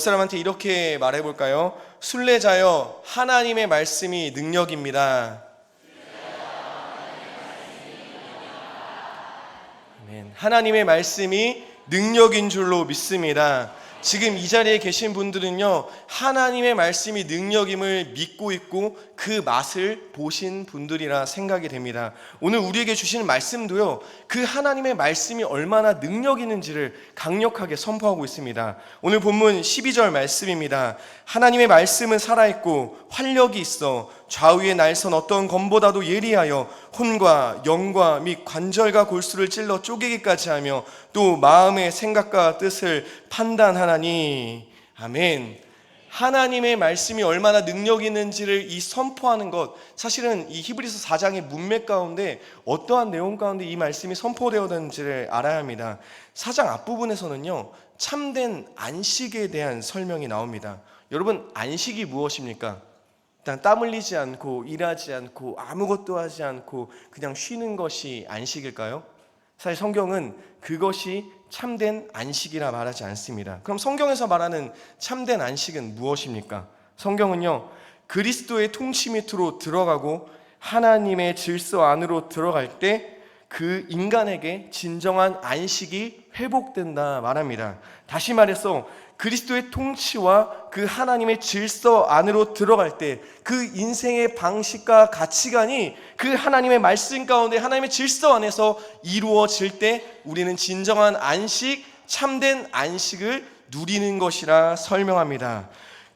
사람한테 이렇게 말해볼까요? 순례자여, 하나님의 말씀이 능력입니다. 아멘. 하나님의 말씀이 능력인 줄로 믿습니다. 지금 이 자리에 계신 분들은요, 하나님의 말씀이 능력임을 믿고 있고 그 맛을 보신 분들이라 생각이 됩니다. 오늘 우리에게 주시는 말씀도요, 그 하나님의 말씀이 얼마나 능력 있는지를 강력하게 선포하고 있습니다. 오늘 본문 12절 말씀입니다. 하나님의 말씀은 살아있고 활력이 있어 좌우의 날선 어떤 검보다도 예리하여 혼과 영과 및 관절과 골수를 찔러 쪼개기까지 하며 또 마음의 생각과 뜻을 판단하나니. 아멘. 하나님의 말씀이 얼마나 능력 있는지를 이 선포하는 것, 사실은 이 히브리서 4장의 문맥 가운데 어떠한 내용 가운데 이 말씀이 선포되었는지를 알아야 합니다. 4장 앞부분에서는요, 참된 안식에 대한 설명이 나옵니다. 여러분, 안식이 무엇입니까? 일단 땀 흘리지 않고 일하지 않고 아무것도 하지 않고 그냥 쉬는 것이 안식일까요? 사실 성경은 그것이 참된 안식이라 말하지 않습니다. 그럼 성경에서 말하는 참된 안식은 무엇입니까? 성경은요, 그리스도의 통치 밑으로 들어가고 하나님의 질서 안으로 들어갈 때 그 인간에게 진정한 안식이 회복된다 말합니다. 다시 말해서 그리스도의 통치와 그 하나님의 질서 안으로 들어갈 때 그 인생의 방식과 가치관이 그 하나님의 말씀 가운데 하나님의 질서 안에서 이루어질 때 우리는 진정한 안식, 참된 안식을 누리는 것이라 설명합니다.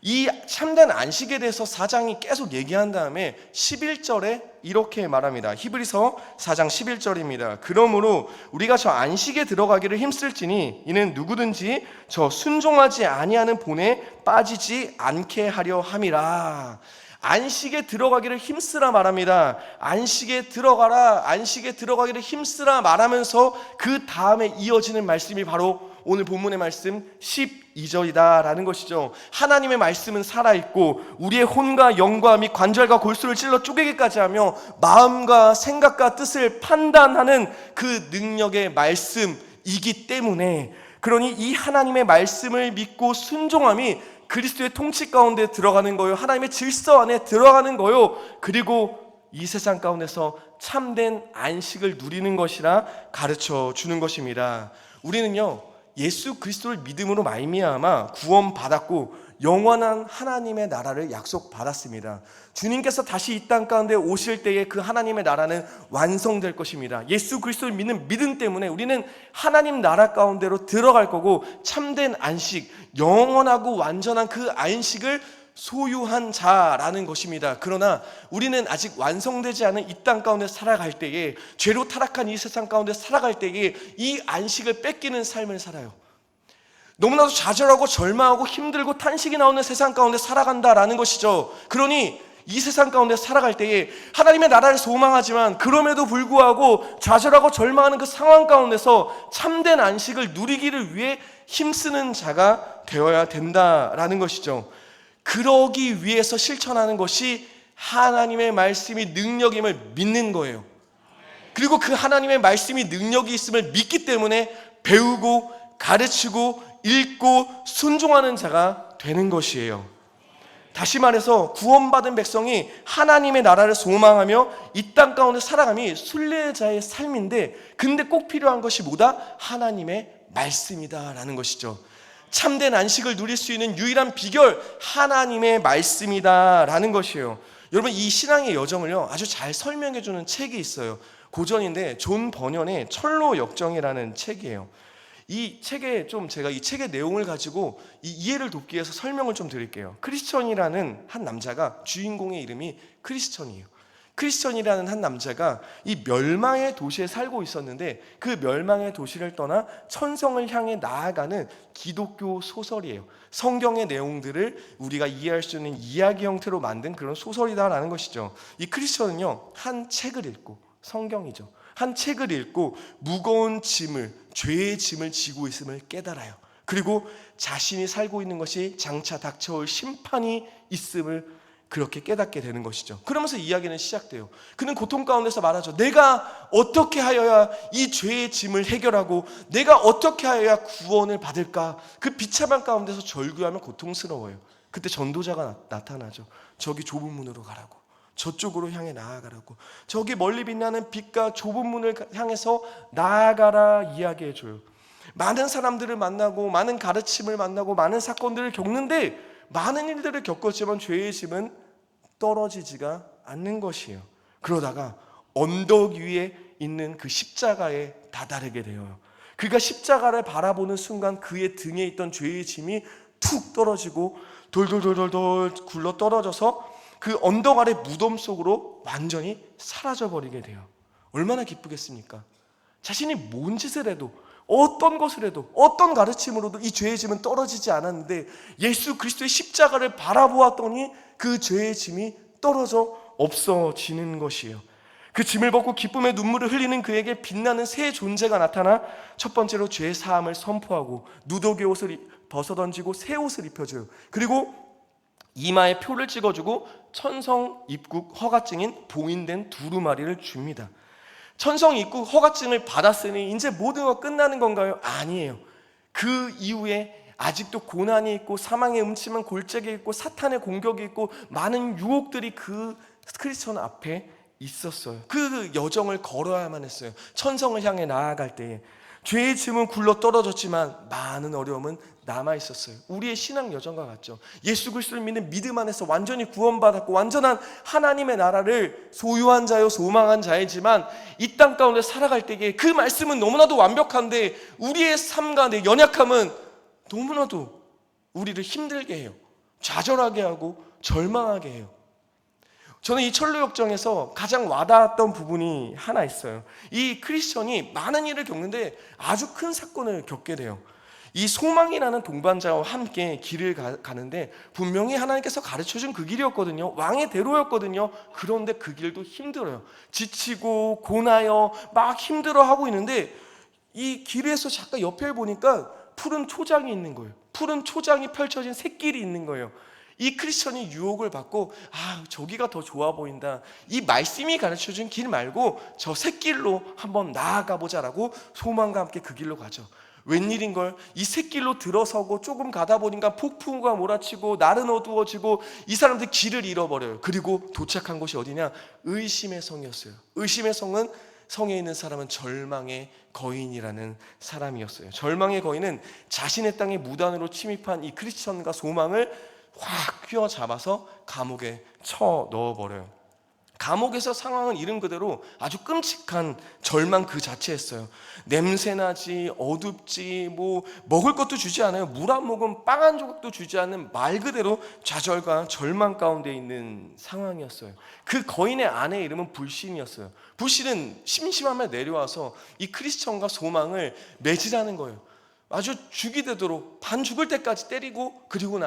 이 참된 안식에 대해서 4장이 계속 얘기한 다음에 11절에 이렇게 말합니다. 히브리서 4장 11절입니다. 그러므로 우리가 저 안식에 들어가기를 힘쓸지니 이는 누구든지 저 순종하지 아니하는 본에 빠지지 않게 하려 함이라. 안식에 들어가기를 힘쓰라 말합니다. 안식에 들어가라, 안식에 들어가기를 힘쓰라 말하면서 그 다음에 이어지는 말씀이 바로 오늘 본문의 말씀 12절이다라는 것이죠. 하나님의 말씀은 살아있고 우리의 혼과 영과 및 관절과 골수를 찔러 쪼개기까지 하며 마음과 생각과 뜻을 판단하는 그 능력의 말씀이기 때문에, 그러니 이 하나님의 말씀을 믿고 순종함이 그리스도의 통치 가운데 들어가는 거요, 하나님의 질서 안에 들어가는 거요, 그리고 이 세상 가운데서 참된 안식을 누리는 것이라 가르쳐 주는 것입니다. 우리는요, 예수 그리스도를 믿음으로 말미암아 구원받았고 영원한 하나님의 나라를 약속받았습니다. 주님께서 다시 이 땅 가운데 오실 때에 그 하나님의 나라는 완성될 것입니다. 예수 그리스도를 믿는 믿음 때문에 우리는 하나님 나라 가운데로 들어갈 거고 참된 안식, 영원하고 완전한 그 안식을 소유한 자라는 것입니다. 그러나 우리는 아직 완성되지 않은 이 땅 가운데 살아갈 때에, 죄로 타락한 이 세상 가운데 살아갈 때에 이 안식을 뺏기는 삶을 살아요. 너무나도 좌절하고 절망하고 힘들고 탄식이 나오는 세상 가운데 살아간다라는 것이죠. 그러니 이 세상 가운데 살아갈 때에 하나님의 나라를 소망하지만 그럼에도 불구하고 좌절하고 절망하는 그 상황 가운데서 참된 안식을 누리기를 위해 힘쓰는 자가 되어야 된다라는 것이죠. 그러기 위해서 실천하는 것이 하나님의 말씀이 능력임을 믿는 거예요. 그리고 그 하나님의 말씀이 능력이 있음을 믿기 때문에 배우고 가르치고 읽고 순종하는 자가 되는 것이에요. 다시 말해서 구원받은 백성이 하나님의 나라를 소망하며 이 땅 가운데 살아감이 순례자의 삶인데, 근데 꼭 필요한 것이 뭐다? 하나님의 말씀이다라는 것이죠. 참된 안식을 누릴 수 있는 유일한 비결, 하나님의 말씀이다라는 것이에요. 여러분, 이 신앙의 여정을요 아주 잘 설명해 주는 책이 있어요. 고전인데 존 버년의 철로 역정이라는 책이에요. 이 책에 제가 이 책의 내용을 가지고 이 이해를 돕기 위해서 설명을 좀 드릴게요. 크리스천이라는 한 남자가, 주인공의 이름이 크리스천이에요. 크리스천이라는 한 남자가 이 멸망의 도시에 살고 있었는데 그 멸망의 도시를 떠나 천성을 향해 나아가는 기독교 소설이에요. 성경의 내용들을 우리가 이해할 수 있는 이야기 형태로 만든 그런 소설이다라는 것이죠. 이 크리스천은요, 한 책을 읽고, 성경이죠, 한 책을 읽고 무거운 짐을, 죄의 짐을 지고 있음을 깨달아요. 그리고 자신이 살고 있는 것이 장차 닥쳐올 심판이 있음을 그렇게 깨닫게 되는 것이죠. 그러면서 이야기는 시작돼요. 그는 고통 가운데서 말하죠. 내가 어떻게 하여야 이 죄의 짐을 해결하고 내가 어떻게 하여야 구원을 받을까? 그 비참한 가운데서 절규하며 고통스러워요. 그때 전도자가 나타나죠. 저기 좁은 문으로 가라고, 저쪽으로 향해 나아가라고, 저기 멀리 빛나는 빛과 좁은 문을 향해서 나아가라 이야기해줘요. 많은 사람들을 만나고 많은 가르침을 만나고 많은 사건들을 겪는데 많은 일들을 겪었지만 죄의 짐은 떨어지지가 않는 것이에요. 그러다가 언덕 위에 있는 그 십자가에 다다르게 돼요. 그가 십자가를 바라보는 순간 그의 등에 있던 죄의 짐이 툭 떨어지고 돌돌돌돌돌 굴러 떨어져서 그 언덕 아래 무덤 속으로 완전히 사라져버리게 돼요. 얼마나 기쁘겠습니까? 자신이 뭔 짓을 해도, 어떤 것을 해도, 어떤 가르침으로도 이 죄의 짐은 떨어지지 않았는데 예수 그리스도의 십자가를 바라보았더니 그 죄의 짐이 떨어져 없어지는 것이에요. 그 짐을 벗고 기쁨의 눈물을 흘리는 그에게 빛나는 새 존재가 나타나 첫 번째로 죄 사함을 선포하고 누더기 옷을 벗어던지고 새 옷을 입혀줘요. 그리고 이마에 표를 찍어주고 천성 입국 허가증인 봉인된 두루마리를 줍니다. 천성 입국 허가증을 받았으니 이제 모든 것 끝나는 건가요? 아니에요. 그 이후에 아직도 고난이 있고 사망의 음침한 골짜기에 있고 사탄의 공격이 있고 많은 유혹들이 그 크리스천 앞에 있었어요. 그 여정을 걸어야만 했어요. 천성을 향해 나아갈 때에 죄의 짐은 굴러 떨어졌지만 많은 어려움은 남아있었어요. 우리의 신앙 여정과 같죠. 예수 그리스도를 믿는 믿음 안에서 완전히 구원받았고 완전한 하나님의 나라를 소유한 자요 소망한 자이지만 이 땅 가운데 살아갈 때에 그 말씀은 너무나도 완벽한데 우리의 삶과 내 연약함은 너무나도 우리를 힘들게 해요. 좌절하게 하고 절망하게 해요. 저는 이 철로역정에서 가장 와닿았던 부분이 하나 있어요. 이 크리스천이 많은 일을 겪는데 아주 큰 사건을 겪게 돼요. 이 소망이라는 동반자와 함께 길을 가는데 분명히 하나님께서 가르쳐준 그 길이었거든요. 왕의 대로였거든요. 그런데 그 길도 힘들어요. 지치고 고나요 막 힘들어하고 있는데 이 길에서 잠깐 옆에 보니까 푸른 초장이 있는 거예요. 푸른 초장이 펼쳐진 샛길이 있는 거예요. 이 크리스천이 유혹을 받고 저기가 더 좋아 보인다. 이 말씀이 가르쳐준 길 말고 저 샛길로 한번 나아가 보자라고 소망과 함께 그 길로 가죠. 웬일인걸 이 샛길로 들어서고 조금 가다 보니까 폭풍우가 몰아치고 날은 어두워지고 이 사람들 길을 잃어버려요. 그리고 도착한 곳이 어디냐? 의심의 성이었어요. 의심의 성은 성에 있는 사람은 절망의 거인이라는 사람이었어요. 절망의 거인은 자신의 땅에 무단으로 침입한 이 크리스천과 소망을 확 휘어잡아서 감옥에 쳐 넣어버려요. 감옥에서 상황은 이름 그대로 아주 끔찍한 절망 그 자체였어요. 냄새나지, 어둡지, 먹을 것도 주지 않아요. 물 한 모금, 빵 한 조각도 주지 않는 말 그대로 좌절과 절망 가운데 있는 상황이었어요. 그 거인의 아내의 이름은 불신이었어요. 불신은 심심하며 내려와서 이 크리스천과 소망을 매질하는 거예요. 아주 죽이 되도록 반 죽을 때까지 때리고 그리고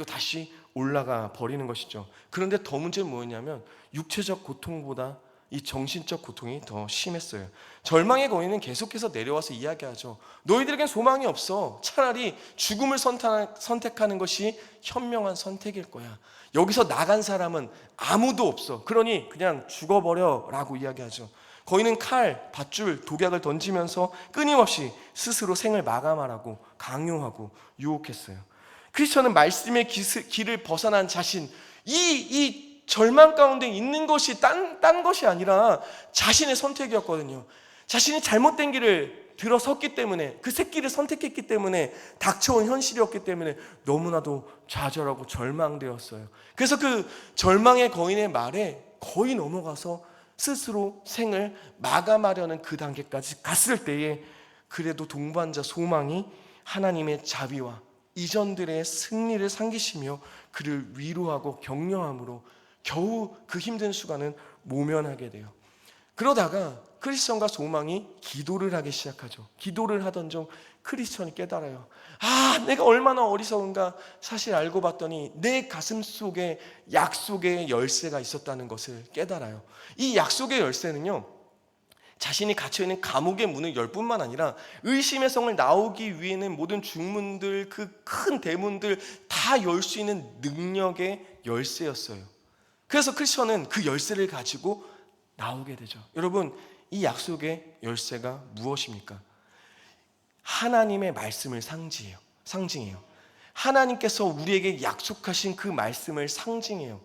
다시 올라가 버리는 것이죠. 그런데 더 문제는 뭐였냐면 육체적 고통보다 이 정신적 고통이 더 심했어요. 절망의 거인은 계속해서 내려와서 이야기하죠. 너희들에겐 소망이 없어. 차라리 죽음을 선택하는 것이 현명한 선택일 거야. 여기서 나간 사람은 아무도 없어. 그러니 그냥 죽어버려 라고 이야기하죠. 거인은 칼, 밧줄, 독약을 던지면서 끊임없이 스스로 생을 마감하라고 강요하고 유혹했어요. 크리스천은 말씀의 길을 벗어난 자신, 이 절망 가운데 있는 것이 딴 것이 아니라 자신의 선택이었거든요. 자신이 잘못된 길을 들어섰기 때문에, 그 새길을 선택했기 때문에, 닥쳐온 현실이었기 때문에 너무나도 좌절하고 절망되었어요. 그래서 그 절망의 거인의 말에 거의 넘어가서 스스로 생을 마감하려는 그 단계까지 갔을 때에 그래도 동반자 소망이 하나님의 자비와 이전들의 승리를 상기시며 그를 위로하고 격려함으로 겨우 그 힘든 수간은 모면하게 돼요. 그러다가 크리스천과 소망이 기도를 하기 시작하죠. 기도를 하던 중 크리스천이 깨달아요. 내가 얼마나 어리석은가. 사실 알고 봤더니 내 가슴 속에 약속의 열쇠가 있었다는 것을 깨달아요. 이 약속의 열쇠는요, 자신이 갇혀있는 감옥의 문을 열 뿐만 아니라 의심의 성을 나오기 위해는 모든 중문들, 그 큰 대문들 다 열 수 있는 능력의 열쇠였어요. 그래서 크리스천은 그 열쇠를 가지고 나오게 되죠. 여러분, 이 약속의 열쇠가 무엇입니까? 하나님의 말씀을 상징해요. 하나님께서 우리에게 약속하신 그 말씀을 상징해요.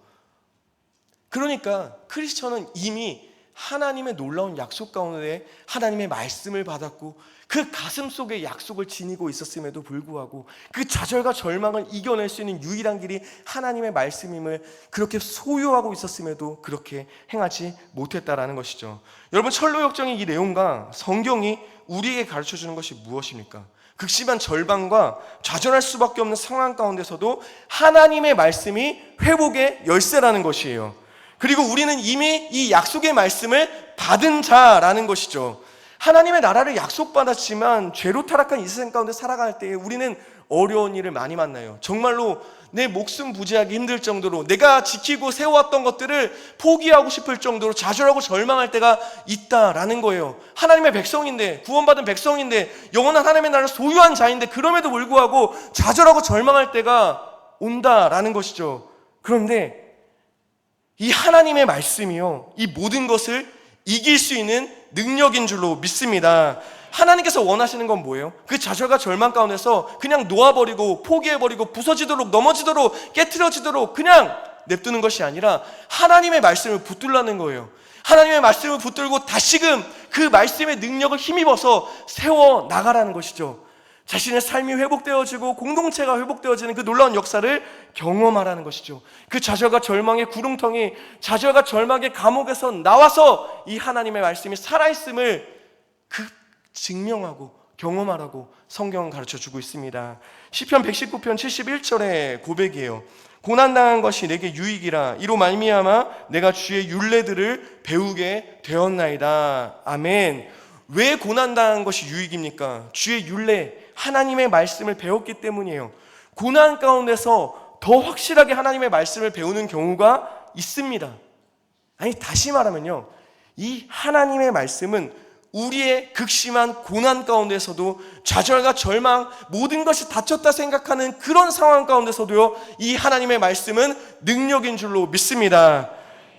그러니까 크리스천은 이미 하나님의 놀라운 약속 가운데 하나님의 말씀을 받았고 그 가슴 속에 약속을 지니고 있었음에도 불구하고 그 좌절과 절망을 이겨낼 수 있는 유일한 길이 하나님의 말씀임을 그렇게 소유하고 있었음에도 그렇게 행하지 못했다라는 것이죠. 여러분, 철로역정의 이 내용과 성경이 우리에게 가르쳐주는 것이 무엇입니까? 극심한 절망과 좌절할 수밖에 없는 상황 가운데서도 하나님의 말씀이 회복의 열쇠라는 것이에요. 그리고 우리는 이미 이 약속의 말씀을 받은 자라는 것이죠. 하나님의 나라를 약속받았지만 죄로 타락한 이 세상 가운데 살아갈 때에 우리는 어려운 일을 많이 만나요. 정말로 내 목숨 부지하기 힘들 정도로 내가 지키고 세워왔던 것들을 포기하고 싶을 정도로 좌절하고 절망할 때가 있다라는 거예요. 하나님의 백성인데, 구원받은 백성인데, 영원한 하나님의 나라를 소유한 자인데 그럼에도 불구하고 좌절하고 절망할 때가 온다라는 것이죠. 그런데 이 하나님의 말씀이요, 이 모든 것을 이길 수 있는 능력인 줄로 믿습니다. 하나님께서 원하시는 건 뭐예요? 그 좌절과 절망 가운데서 그냥 놓아버리고 포기해버리고 부서지도록 넘어지도록 깨트려지도록 그냥 냅두는 것이 아니라 하나님의 말씀을 붙들라는 거예요. 하나님의 말씀을 붙들고 다시금 그 말씀의 능력을 힘입어서 세워나가라는 것이죠. 자신의 삶이 회복되어지고 공동체가 회복되어지는 그 놀라운 역사를 경험하라는 것이죠. 그 좌절과 절망의 구름텅이, 좌절과 절망의 감옥에서 나와서 이 하나님의 말씀이 살아있음을 증명하고 경험하라고 성경은 가르쳐주고 있습니다. 시편 119편 71절의 고백이에요. 고난당한 것이 내게 유익이라, 이로 말미암아 내가 주의 율례들을 배우게 되었나이다. 아멘. 왜 고난당한 것이 유익입니까? 주의 율례, 하나님의 말씀을 배웠기 때문이에요. 고난 가운데서 더 확실하게 하나님의 말씀을 배우는 경우가 있습니다. 아니, 다시 말하면요, 이 하나님의 말씀은 우리의 극심한 고난 가운데서도, 좌절과 절망, 모든 것이 닫혔다 생각하는 그런 상황 가운데서도요, 이 하나님의 말씀은 능력인 줄로 믿습니다.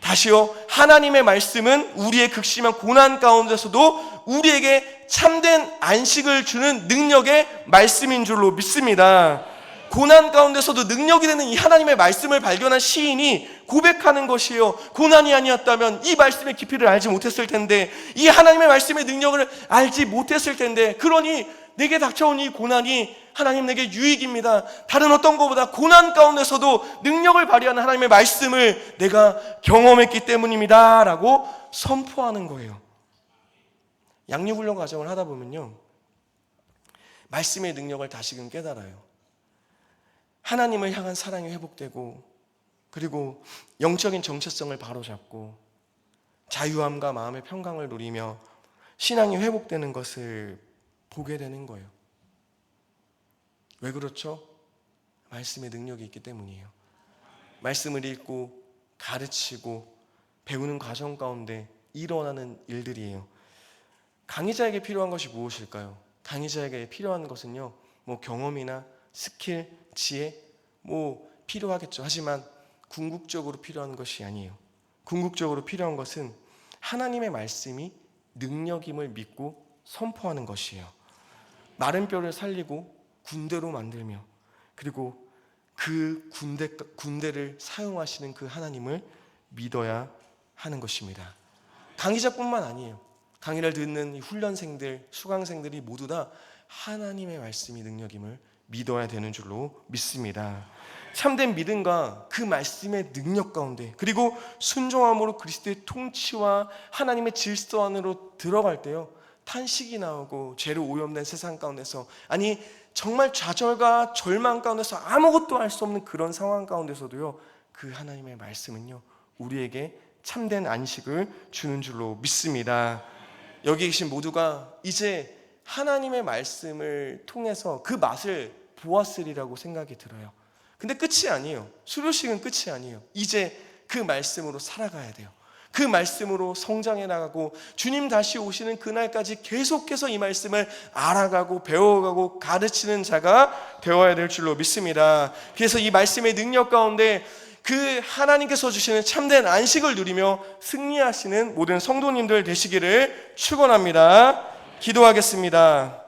다시요, 하나님의 말씀은 우리의 극심한 고난 가운데서도 우리에게 참된 안식을 주는 능력의 말씀인 줄로 믿습니다. 고난 가운데서도 능력이 되는 이 하나님의 말씀을 발견한 시인이 고백하는 것이에요. 고난이 아니었다면 이 말씀의 깊이를 알지 못했을 텐데, 이 하나님의 말씀의 능력을 알지 못했을 텐데, 그러니 내게 닥쳐온 이 고난이 하나님 내게 유익입니다. 다른 어떤 것보다 고난 가운데서도 능력을 발휘하는 하나님의 말씀을 내가 경험했기 때문입니다 라고 선포하는 거예요. 양육훈련 과정을 하다 보면요, 말씀의 능력을 다시금 깨달아요. 하나님을 향한 사랑이 회복되고, 그리고 영적인 정체성을 바로잡고 자유함과 마음의 평강을 누리며 신앙이 회복되는 것을 보게 되는 거예요. 왜 그렇죠? 말씀의 능력이 있기 때문이에요. 말씀을 읽고 가르치고 배우는 과정 가운데 일어나는 일들이에요. 강의자에게 필요한 것이 무엇일까요? 강의자에게 필요한 것은요, 경험이나 스킬, 지혜, 필요하겠죠. 하지만 궁극적으로 필요한 것이 아니에요. 궁극적으로 필요한 것은 하나님의 말씀이 능력임을 믿고 선포하는 것이에요. 마른 뼈를 살리고 군대로 만들며, 그리고 그 군대를 사용하시는 그 하나님을 믿어야 하는 것입니다. 강의자뿐만 아니에요. 강의를 듣는 훈련생들, 수강생들이 모두 다 하나님의 말씀이 능력임을 믿어야 되는 줄로 믿습니다. 참된 믿음과 그 말씀의 능력 가운데, 그리고 순종함으로 그리스도의 통치와 하나님의 질서 안으로 들어갈 때요, 탄식이 나오고 죄로 오염된 세상 가운데서, 아니 정말 좌절과 절망 가운데서 아무것도 할 수 없는 그런 상황 가운데서도요, 그 하나님의 말씀은요, 우리에게 참된 안식을 주는 줄로 믿습니다. 여기 계신 모두가 이제 하나님의 말씀을 통해서 그 맛을 보았으리라고 생각이 들어요. 근데 끝이 아니에요. 수료식은 끝이 아니에요. 이제 그 말씀으로 살아가야 돼요. 그 말씀으로 성장해 나가고 주님 다시 오시는 그날까지 계속해서 이 말씀을 알아가고 배워가고 가르치는 자가 되어야 될 줄로 믿습니다. 그래서 이 말씀의 능력 가운데 그 하나님께서 주시는 참된 안식을 누리며 승리하시는 모든 성도님들 되시기를 축원합니다. 기도하겠습니다.